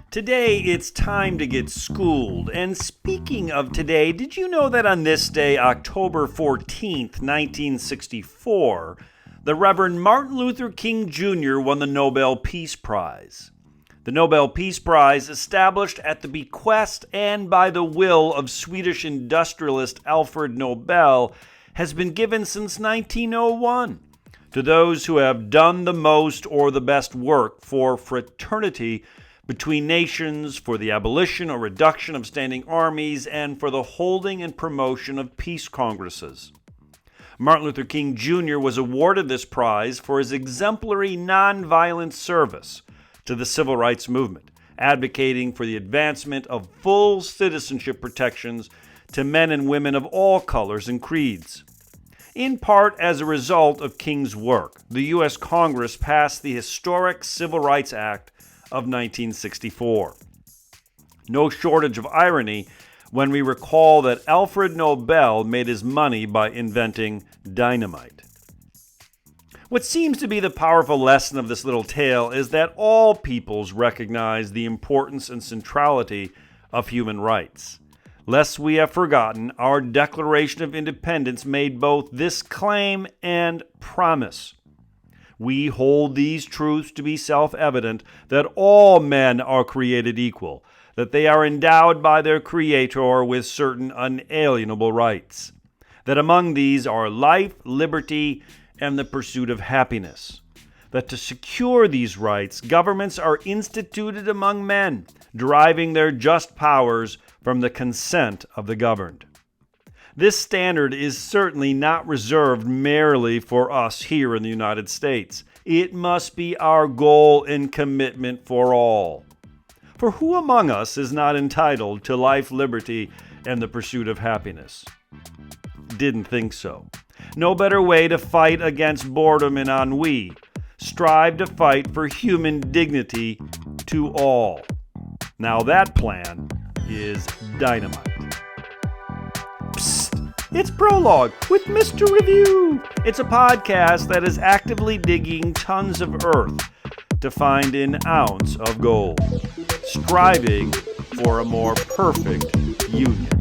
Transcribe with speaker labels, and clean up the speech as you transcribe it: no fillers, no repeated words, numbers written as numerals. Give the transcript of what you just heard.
Speaker 1: Today, it's time to get schooled. And speaking of today, did you know that on this day, October 14th, 1964, the Reverend Martin Luther King Jr. won the Nobel Peace Prize? The Nobel Peace Prize, established at the bequest and by the will of Swedish industrialist Alfred Nobel, has been given since 1901 to those who have done the most or the best work for fraternity between nations, for the abolition or reduction of standing armies, and for the holding and promotion of peace congresses. Martin Luther King Jr. was awarded this prize for his exemplary nonviolent service to the civil rights movement, advocating for the advancement of full citizenship protections to men and women of all colors and creeds. In part as a result of King's work, the U.S. Congress passed the historic Civil Rights Act of 1964. No shortage of irony when we recall that Alfred Nobel made his money by inventing dynamite. What seems to be the powerful lesson of this little tale is that all peoples recognize the importance and centrality of human rights. Lest we have forgotten, our Declaration of Independence made both this claim and promise. We hold these truths to be self-evident, that all men are created equal, that they are endowed by their Creator with certain unalienable rights, that among these are life, liberty, and the pursuit of happiness, that to secure these rights, governments are instituted among men, deriving their just powers from the consent of the governed. This standard is certainly not reserved merely for us here in the United States. It must be our goal and commitment for all. For who among us is not entitled to life, liberty, and the pursuit of happiness? Didn't think so. No better way to fight against boredom and ennui. Strive to fight for human dignity to all. Now that plan is dynamite. It's Prologue with Mr. Review. It's a podcast that is actively digging tons of earth to find an ounce of gold, striving for a more perfect union.